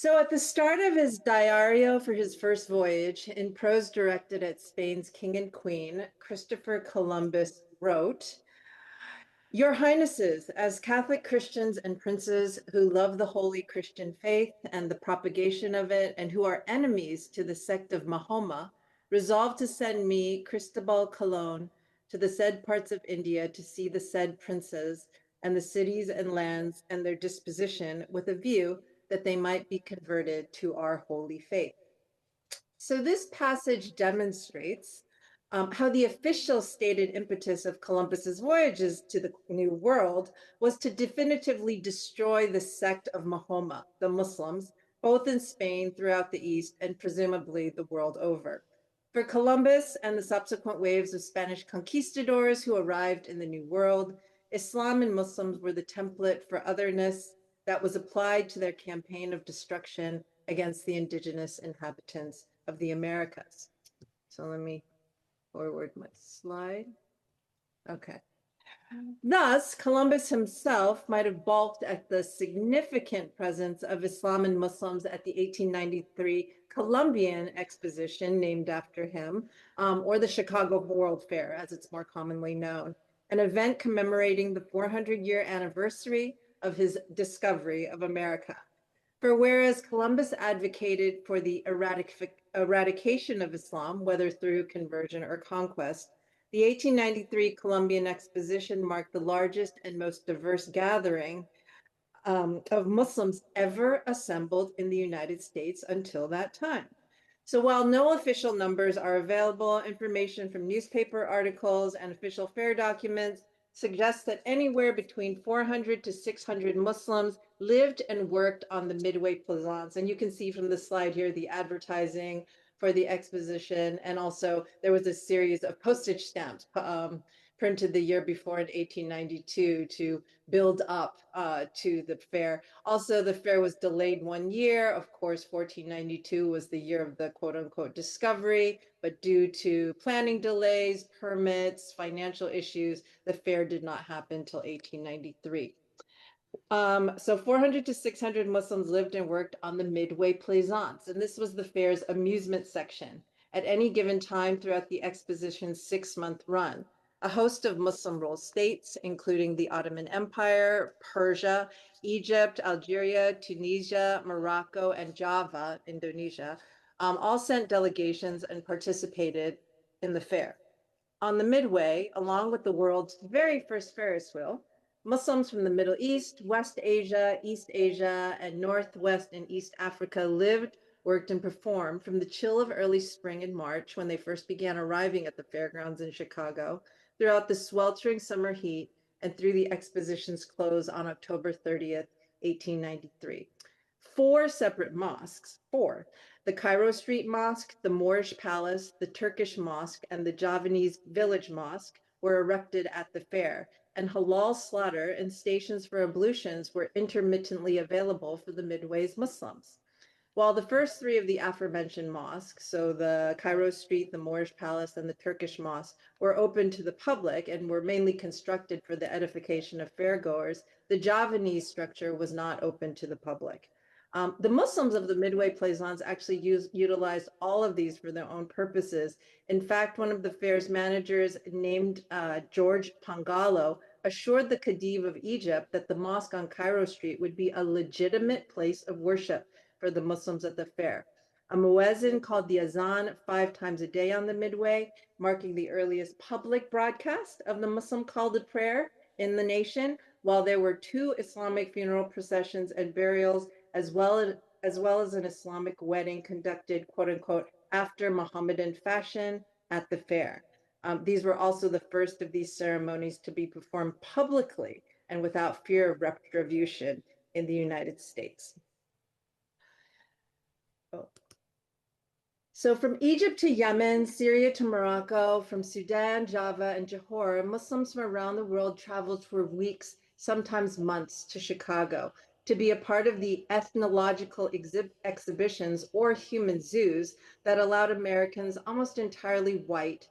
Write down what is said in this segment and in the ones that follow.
So at the start of his diario for his first voyage, in prose directed at Spain's king and queen, Christopher Columbus wrote, "Your Highnesses, as Catholic Christians and princes who love the holy Christian faith and the propagation of it, and who are enemies to the sect of Mahoma, resolve to send me, Cristobal Colon, to the said parts of India to see the said princes and the cities and lands and their disposition, with a view that they might be converted to our holy faith." So this passage demonstrates how the official stated impetus of Columbus's voyages to the New World was to definitively destroy the sect of Mahoma, the Muslims, both in Spain, throughout the East, and presumably the world over. For Columbus and the subsequent waves of Spanish conquistadors who arrived in the New World, Islam and Muslims were the template for otherness that was applied to their campaign of destruction against the indigenous inhabitants of the Americas. So let me forward my slide. Okay. Thus, Columbus himself might have balked at the significant presence of Islam and Muslims at the 1893 Columbian Exposition, named after him, or the Chicago World Fair, as it's more commonly known, an event commemorating the 400-year anniversary of his discovery of America. For whereas Columbus advocated for the eradication of Islam, whether through conversion or conquest, the 1893 Columbian Exposition marked the largest and most diverse gathering of Muslims ever assembled in the United States until that time. So while no official numbers are available, information from newspaper articles and official fair documents suggests that anywhere between 400 to 600 Muslims lived and worked on the Midway Plaisance. And you can see from the slide here the advertising for the exposition. And also there was a series of postage stamps printed the year before in 1892 to build up to the fair. Also, the fair was delayed 1 year. Of course, 1492 was the year of the quote unquote discovery, but due to planning delays, permits, financial issues, the fair did not happen until 1893. So 400 to 600 Muslims lived and worked on the Midway Plaisance, and this was the fair's amusement section. At any given time throughout the exposition's 6-month run, a host of Muslim-ruled states, including the Ottoman Empire, Persia, Egypt, Algeria, Tunisia, Morocco, and Java, Indonesia, all sent delegations and participated in the fair. On the Midway, along with the world's very first Ferris wheel, Muslims from the Middle East, West Asia, East Asia, and Northwest and East Africa lived, worked, and performed from the chill of early spring and March, when they first began arriving at the fairgrounds in Chicago, throughout the sweltering summer heat, and through the exposition's close on October 30th, 1893. 4 separate mosques, the Cairo Street Mosque, the Moorish Palace, the Turkish Mosque, and the Javanese Village Mosque, were erected at the fair, and halal slaughter and stations for ablutions were intermittently available for the Midway's Muslims. While the first 3 of the aforementioned mosques, so the Cairo Street, the Moorish Palace, and the Turkish Mosque, were open to the public and were mainly constructed for the edification of fairgoers, the Javanese structure was not open to the public. The Muslims of the Midway Plaisance actually utilized all of these for their own purposes. In fact, one of the fair's managers, named George Pangalo, assured the Khedive of Egypt that the mosque on Cairo Street would be a legitimate place of worship for the Muslims at the fair. A muezzin called the azan 5 times a day on the Midway, marking the earliest public broadcast of the Muslim call to prayer in the nation, while there were 2 Islamic funeral processions and burials, as well as an Islamic wedding conducted, quote unquote, after Mohammedan fashion at the fair. These were also the first of these ceremonies to be performed publicly and without fear of retribution in the United States. So from Egypt to Yemen, Syria to Morocco, from Sudan, Java, and Johor, Muslims from around the world traveled for weeks, sometimes months, to Chicago to be a part of the ethnological exhibitions or human zoos that allowed Americans, almost entirely white,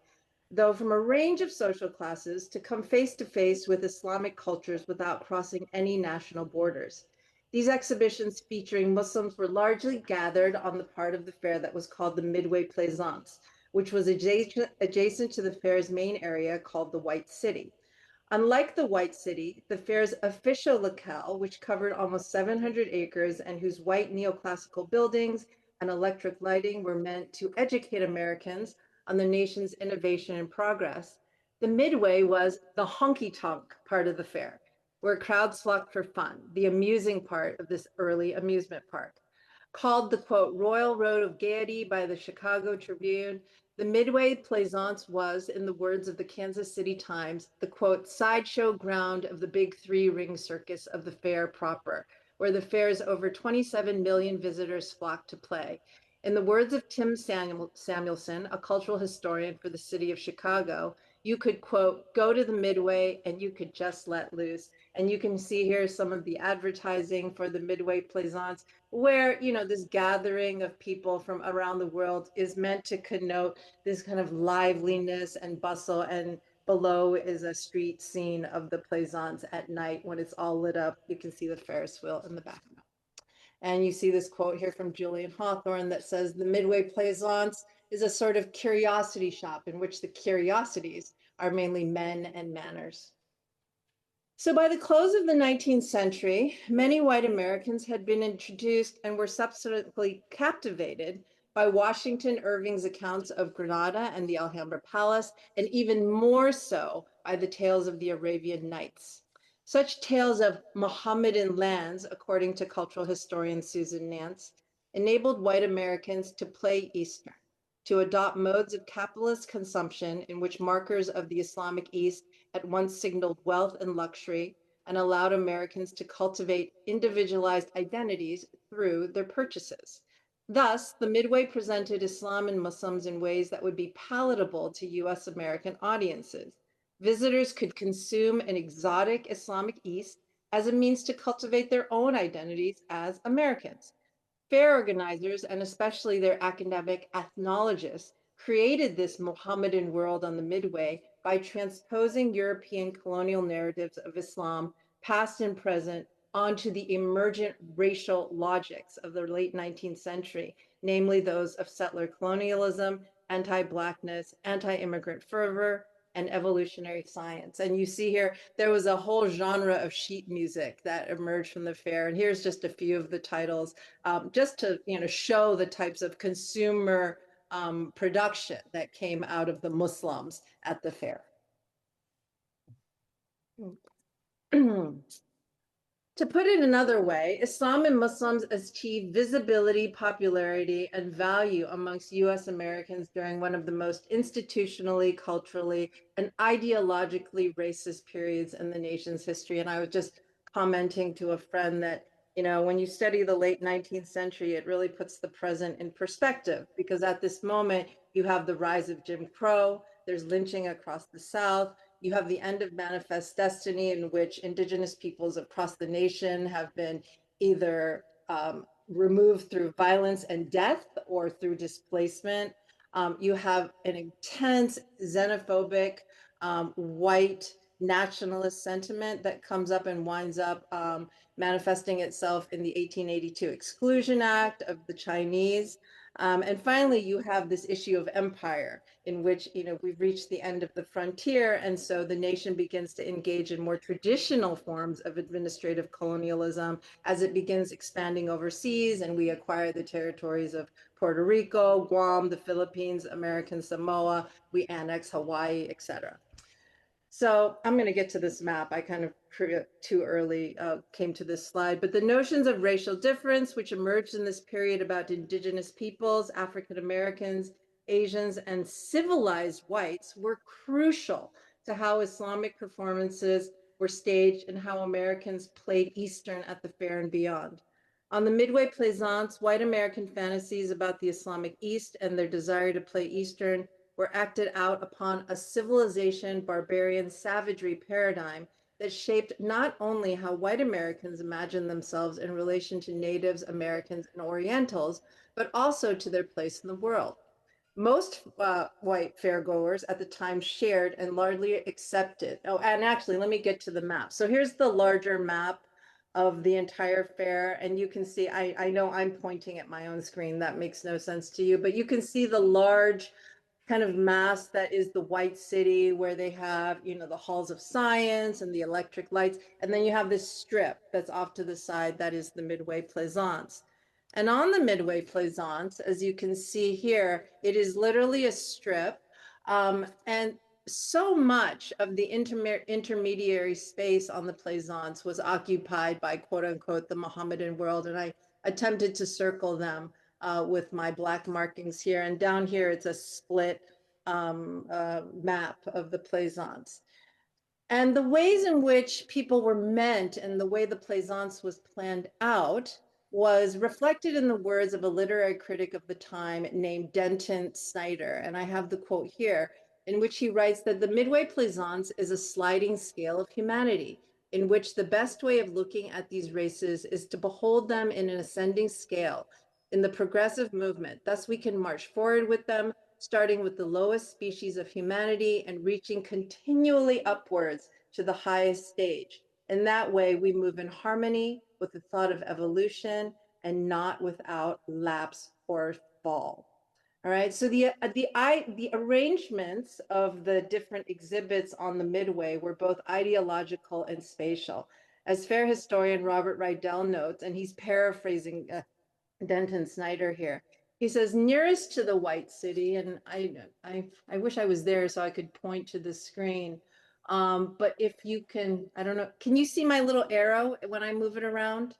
though from a range of social classes, to come face to face with Islamic cultures without crossing any national borders. These exhibitions featuring Muslims were largely gathered on the part of the fair that was called the Midway Plaisance, which was adjacent to the fair's main area called the White City. Unlike the White City, the fair's official locale, which covered almost 700 acres and whose white neoclassical buildings and electric lighting were meant to educate Americans on the nation's innovation and progress, the Midway was the honky-tonk part of the fair, where crowds flocked for fun, the amusing part of this early amusement park. Called the, quote, Royal Road of Gaiety by the Chicago Tribune, the Midway Plaisance was, in the words of the Kansas City Times, the, quote, sideshow ground of the big three-ring circus of the fair proper, where the fair's over 27 million visitors flocked to play. In the words of Tim Samuelson, a cultural historian for the city of Chicago, you could, quote, go to the Midway and you could just let loose. And you can see here some of the advertising for the Midway Plaisance, where, you know, this gathering of people from around the world is meant to connote this kind of liveliness and bustle. And below is a street scene of the Plaisance at night when it's all lit up. You can see the Ferris wheel in the background. And you see this quote here from Julian Hawthorne that says, the Midway Plaisance is a sort of curiosity shop in which the curiosities are mainly men and manners. So by the close of the 19th century, many white Americans had been introduced and were subsequently captivated by Washington Irving's accounts of Granada and the Alhambra Palace, and even more so by the tales of the Arabian Nights. Such tales of Mohammedan lands, according to cultural historian Susan Nance, enabled white Americans to play Eastern, to adopt modes of capitalist consumption in which markers of the Islamic East at once signaled wealth and luxury and allowed Americans to cultivate individualized identities through their purchases. Thus, the Midway presented Islam and Muslims in ways that would be palatable to US American audiences. Visitors could consume an exotic Islamic East as a means to cultivate their own identities as Americans. Fair organizers, and especially their academic ethnologists, created this Mohammedan world on the Midway by transposing European colonial narratives of Islam, past and present, onto the emergent racial logics of the late 19th century, namely those of settler colonialism, anti-Blackness, anti-immigrant fervor, and evolutionary science. And you see here, there was a whole genre of sheet music that emerged from the fair. And here's just a few of the titles, just to, you know, show the types of consumer production that came out of the Muslims at the fair. To put it another way, Islam and Muslims achieved visibility, popularity, and value amongst US Americans during one of the most institutionally, culturally, and ideologically racist periods in the nation's history. And I was just commenting to a friend that, you know, when you study the late 19th century, it really puts the present in perspective, because at this moment, you have the rise of Jim Crow, there's lynching across the South, you have the end of Manifest Destiny, in which indigenous peoples across the nation have been either removed through violence and death or through displacement. You have an intense xenophobic, white nationalist sentiment that comes up and winds up manifesting itself in the 1882 Exclusion Act of the Chinese. And finally, you have this issue of empire, in which, you know, we've reached the end of the frontier, and so the nation begins to engage in more traditional forms of administrative colonialism as it begins expanding overseas, and we acquire the territories of Puerto Rico, Guam, the Philippines, American Samoa, we annex Hawaii, etc. So I'm going to get to this map. I kind of too early came to this slide, but the notions of racial difference, which emerged in this period about indigenous peoples, African Americans, Asians, and civilized whites, were crucial to how Islamic performances were staged and how Americans played Eastern at the fair and beyond. On the Midway Plaisance, white American fantasies about the Islamic East and their desire to play Eastern were acted out upon a civilization, barbarian, savagery paradigm that shaped not only how white Americans imagined themselves in relation to natives, Americans, and Orientals, but also to their place in the world. Most white fairgoers at the time shared and largely accepted. Oh, and actually, let me get to the map. So here's the larger map of the entire fair. And you can see, I know I'm pointing at my own screen. That makes no sense to you, but you can see the large kind of mass that is the White City, where they have, you know, the halls of science and the electric lights. And then you have this strip that's off to the side that is the Midway Plaisance. And on the Midway Plaisance, as you can see here, it is literally a strip. And so much of the intermediary space on the Plaisance was occupied by, quote unquote, the Mohammedan world. And I attempted to circle them with my black markings here. And down here, it's a split map of the Plaisance. And the ways in which people were meant and the way the Plaisance was planned out was reflected in the words of a literary critic of the time named Denton Snyder. And I have the quote here, in which he writes that the Midway Plaisance is a sliding scale of humanity, in which the best way of looking at these races is to behold them in an ascending scale, in the progressive movement. Thus, we can march forward with them, starting with the lowest species of humanity and reaching continually upwards to the highest stage. In that way, we move in harmony with the thought of evolution and not without lapse or fall. All right, so the arrangements of the different exhibits on the Midway were both ideological and spatial. As fair historian Robert Rydell notes, and he's paraphrasing Denton Snyder here, he says, nearest to the White City, and I wish I was there so I could point to the screen. But if you can, I don't know, can you see my little arrow when I move it around?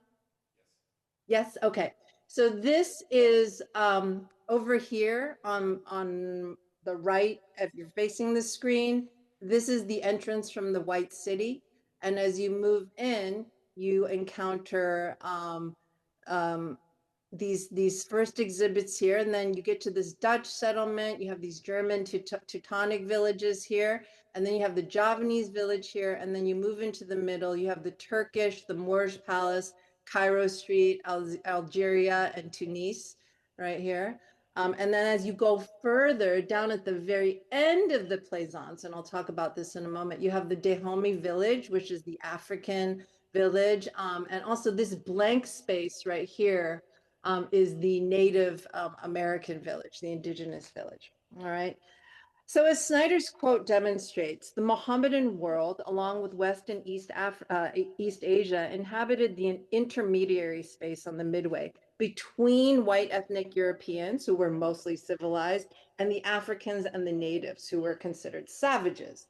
Yes, okay. So this is over here on the right, if you're facing the screen, this is the entrance from the White City. And as you move in, you encounter these first exhibits here, and then you get to this Dutch settlement. You have these German Teutonic villages here, and then you have the Javanese village here, and then you move into the middle. You have the Turkish, the Moorish palace, Cairo Street, Algeria, and Tunis right here. And then as you go further down at the very end of the Plaisance, and I'll talk about this in a moment, you have the Dahomey village, which is the African village, and also this blank space right here is the Native American village, the indigenous village. All right. So as Snyder's quote demonstrates, the Mohammedan world, along with West and East Asia, inhabited the intermediary space on the Midway between white ethnic Europeans, who were mostly civilized, and the Africans and the natives, who were considered savages.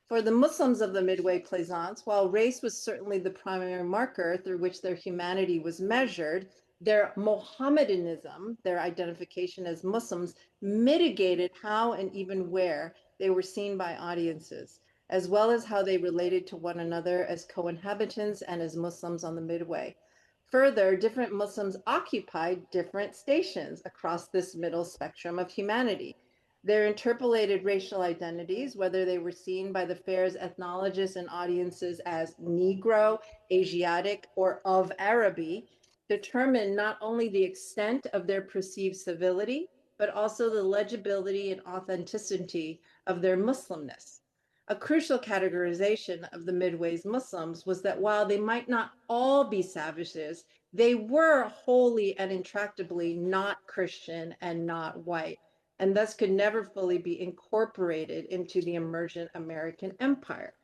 For the Muslims of the Midway Plaisance, while race was certainly the primary marker through which their humanity was measured, their Mohammedanism, their identification as Muslims, mitigated how and even where they were seen by audiences, as well as how they related to one another as co-inhabitants and as Muslims on the Midway. Further, different Muslims occupied different stations across this middle spectrum of humanity. Their interpolated racial identities, whether they were seen by the fair's ethnologists and audiences as Negro, Asiatic, or of Araby, determine not only the extent of their perceived civility, but also the legibility and authenticity of their Muslimness. A crucial categorization of the Midway's Muslims was that while they might not all be savages, they were wholly and intractably not Christian and not white, and thus could never fully be incorporated into the emergent American empire.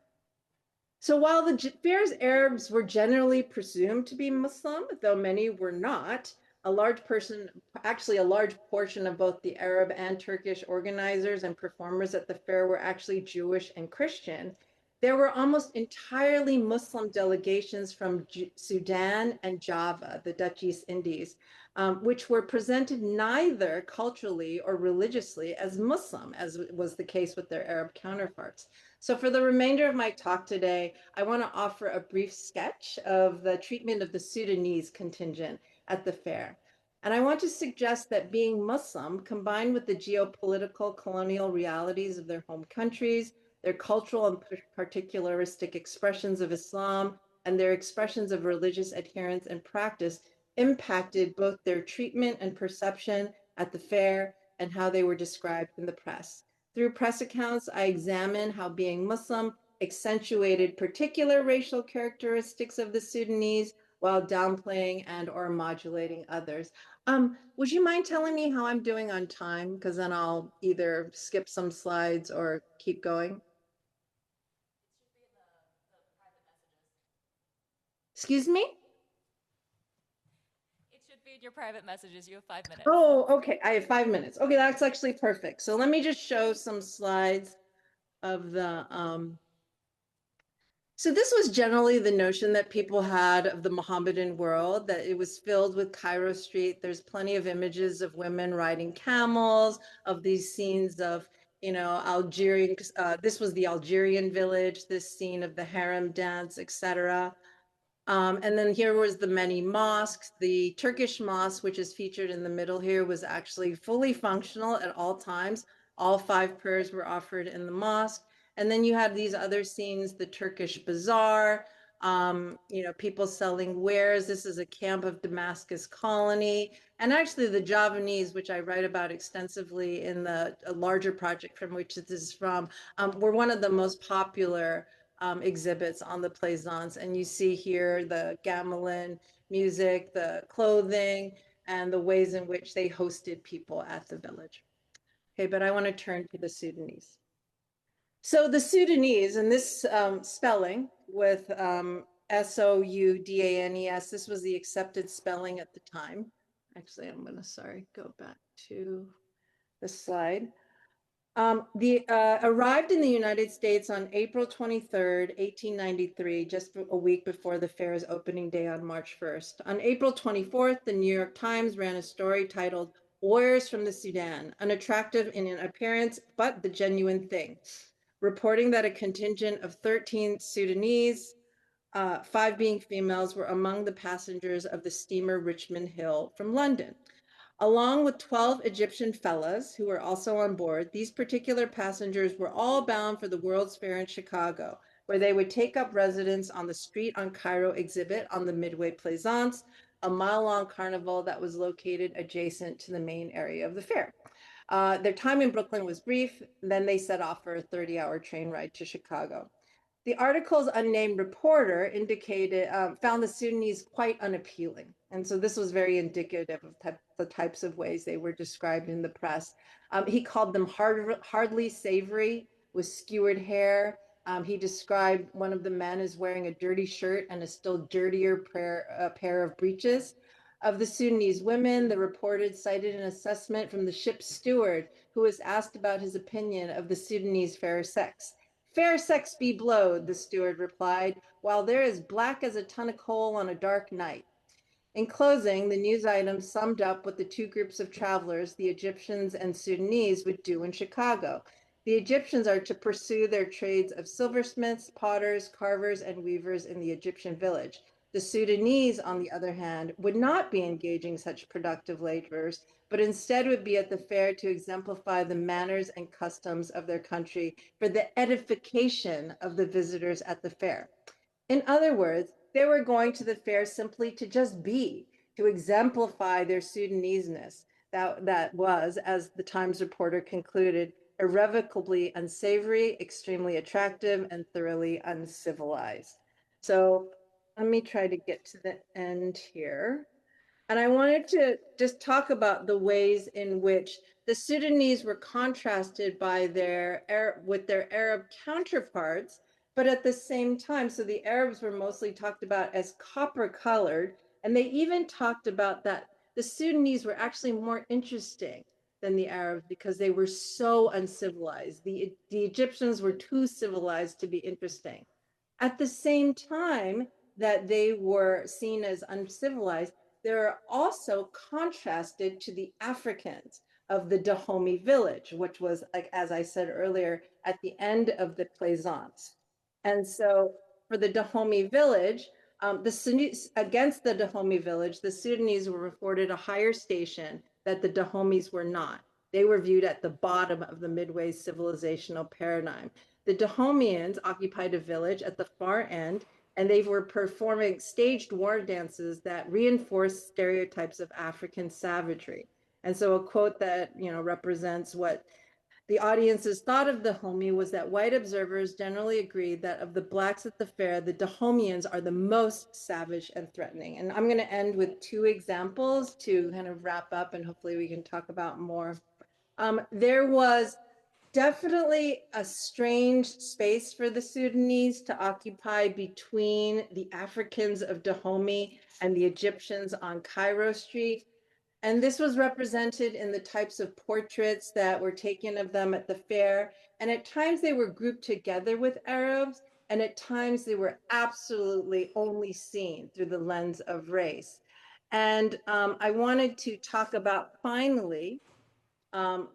So while the fair's Arabs were generally presumed to be Muslim, though many were not, a large portion of both the Arab and Turkish organizers and performers at the fair were actually Jewish and Christian. There were almost entirely Muslim delegations from Sudan and Java, the Dutch East Indies, which were presented neither culturally or religiously as Muslim, as was the case with their Arab counterparts. So for the remainder of my talk today, I want to offer a brief sketch of the treatment of the Sudanese contingent at the fair. And I want to suggest that being Muslim, combined with the geopolitical colonial realities of their home countries, their cultural and particularistic expressions of Islam, and their expressions of religious adherence and practice, impacted both their treatment and perception at the fair and how they were described in the press. Through press accounts, I examine how being Muslim accentuated particular racial characteristics of the Sudanese while downplaying and or modulating others. Would you mind telling me how I'm doing on time? Because then I'll either skip some slides or keep going. Excuse me? It should be in your private messages. You have 5 minutes. Oh, okay. I have 5 minutes. Okay, that's actually perfect. So let me just show some slides of the so this was generally the notion that people had of the Mohammedan world, that it was filled with Cairo Street. There's plenty of images of women riding camels, of these scenes of, Algerian, this was the Algerian village, this scene of the harem dance, etc. And then here was the many mosques. The Turkish mosque, which is featured in the middle here, was actually fully functional at all times. All 5 prayers were offered in the mosque. And then you have these other scenes, the Turkish bazaar, people selling wares. This is a camp of Damascus colony. And actually the Javanese, which I write about extensively in the larger project from which this is from, were one of the most popular exhibits on the Plaisance. And you see here the gamelan music, the clothing, and the ways in which they hosted people at the village. Okay, but I want to turn to the Sudanese. So the Sudanese, and this spelling with Soudanes, this was the accepted spelling at the time. Actually, I'm going to, go back to the slide. Arrived in the United States on April 23rd, 1893, just a week before the fair's opening day on March 1st. On April 24th, the New York Times ran a story titled "Warriors from the Sudan, Unattractive in an Appearance, but the Genuine Thing," reporting that a contingent of 13 Sudanese, 5 being females, were among the passengers of the steamer Richmond Hill from London. Along with 12 Egyptian fellahs who were also on board, these particular passengers were all bound for the World's Fair in Chicago, where they would take up residence on the Street on Cairo exhibit on the Midway Plaisance, a mile-long carnival that was located adjacent to the main area of the fair. Their time in Brooklyn was brief, then they set off for a 30-hour train ride to Chicago. The article's unnamed reporter found the Sudanese quite unappealing. And so this was very indicative of the types of ways they were described in the press. He called them hardly savory, with skewered hair. He described one of the men as wearing a dirty shirt and a still dirtier pair of breeches. Of the Sudanese women, the reporter cited an assessment from the ship's steward, who was asked about his opinion of the Sudanese fair sex. "Fair sex be blowed," the steward replied, "while they're as black as a ton of coal on a dark night." In closing, the news item summed up what the 2 groups of travelers, the Egyptians and Sudanese, would do in Chicago. The Egyptians are to pursue their trades of silversmiths, potters, carvers, and weavers in the Egyptian village. The Sudanese, on the other hand, would not be engaging such productive laborers, but instead would be at the fair to exemplify the manners and customs of their country for the edification of the visitors at the fair. In other words, they were going to the fair simply to just be, to exemplify their Sudanese-ness. That was, as the Times reporter concluded, irrevocably unsavory, extremely attractive, and thoroughly uncivilized. So let me try to get to the end here. And I wanted to just talk about the ways in which the Sudanese were contrasted by with their Arab counterparts, but at the same time, so the Arabs were mostly talked about as copper colored, and they even talked about that the Sudanese were actually more interesting than the Arabs because they were so uncivilized. The Egyptians were too civilized to be interesting. At the same time that they were seen as uncivilized, they're also contrasted to the Africans of the Dahomey village, which was, like, as I said earlier, at the end of the Plaisance. And so for the Dahomey village, against the Dahomey village, the Sudanese were afforded a higher station that the Dahomeys were not. They were viewed at the bottom of the Midway civilizational paradigm. The Dahomeans occupied a village at the far end, and they were performing staged war dances that reinforced stereotypes of African savagery. And so a quote that represents what The audience's thought of Dahomey was that white observers generally agreed that of the blacks at the fair, the Dahomians are the most savage and threatening. And I'm going to end with two examples to kind of wrap up, and hopefully we can talk about more. There was definitely a strange space for the Sudanese to occupy between the Africans of Dahomey and the Egyptians on Cairo Street. And this was represented in the types of portraits that were taken of them at the fair. And at times they were grouped together with Arabs, and at times they were absolutely only seen through the lens of race. And I wanted to talk about finally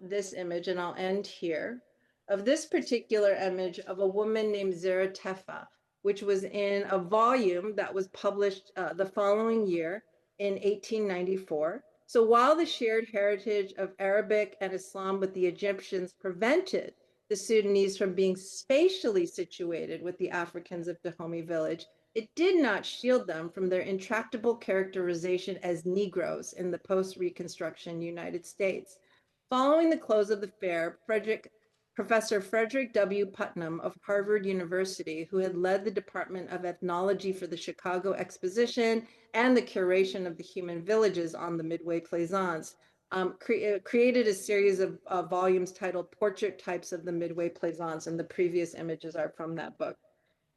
this image, and I'll end here, of this particular image of a woman named Zaratefa, which was in a volume that was published the following year in 1894. So while the shared heritage of Arabic and Islam with the Egyptians prevented the Sudanese from being spatially situated with the Africans of Dahomey village, it did not shield them from their intractable characterization as Negroes in the post-Reconstruction United States. Following the close of the fair, Professor Frederick W. Putnam of Harvard University, who had led the Department of Ethnology for the Chicago Exposition and the curation of the human villages on the Midway Plaisance, created a series of volumes titled Portrait Types of the Midway Plaisance, and the previous images are from that book.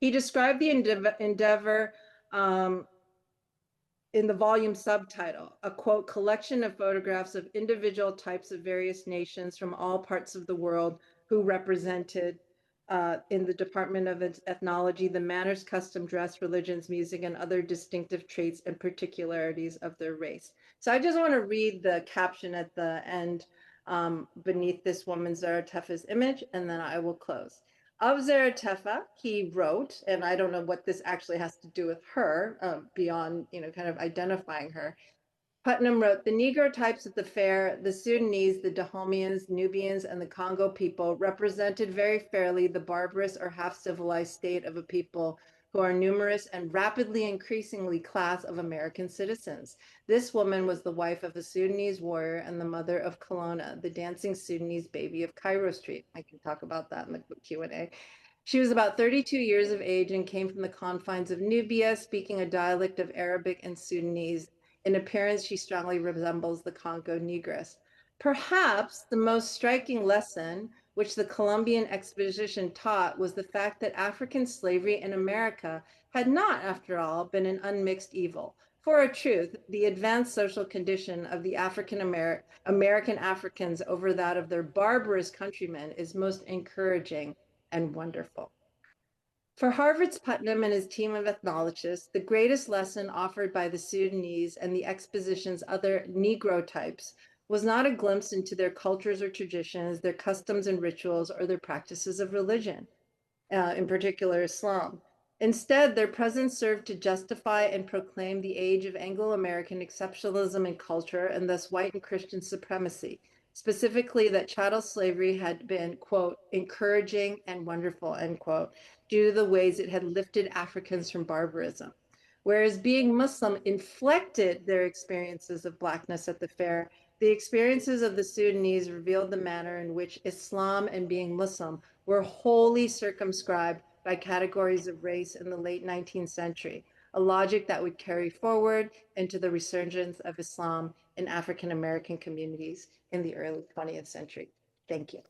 He described the endeavor in the volume subtitle, a quote, collection of photographs of individual types of various nations from all parts of the world who represented in the Department of Ethnology, the manners, custom, dress, religions, music, and other distinctive traits and particularities of their race. So I just want to read the caption at the end beneath this woman Zaratefa's image, and then I will close. Of Zaratefa, he wrote, and I don't know what this actually has to do with her, beyond, kind of identifying her. Putnam wrote, the Negro types at the fair, the Sudanese, the Dahomians, Nubians, and the Congo people represented very fairly the barbarous or half-civilized state of a people who are numerous and rapidly increasingly class of American citizens. This woman was the wife of a Sudanese warrior and the mother of Kelowna, the dancing Sudanese baby of Cairo Street. I can talk about that in the Q&A. She was about 32 years of age and came from the confines of Nubia, speaking a dialect of Arabic and Sudanese. In appearance, she strongly resembles the Congo negress. Perhaps the most striking lesson which the Columbian expedition taught was the fact that African slavery in America had not, after all, been an unmixed evil. For a truth, the advanced social condition of the American Africans over that of their barbarous countrymen is most encouraging and wonderful. For Harvard's Putnam and his team of ethnologists, the greatest lesson offered by the Sudanese and the exposition's other Negro types was not a glimpse into their cultures or traditions, their customs and rituals, or their practices of religion, in particular Islam. Instead, their presence served to justify and proclaim the age of Anglo-American exceptionalism in culture and thus white and Christian supremacy, specifically that chattel slavery had been, quote, encouraging and wonderful, end quote, due to the ways it had lifted Africans from barbarism. Whereas being Muslim inflected their experiences of Blackness at the fair, the experiences of the Sudanese revealed the manner in which Islam and being Muslim were wholly circumscribed by categories of race in the late 19th century, a logic that would carry forward into the resurgence of Islam in African American communities in the early 20th century. Thank you.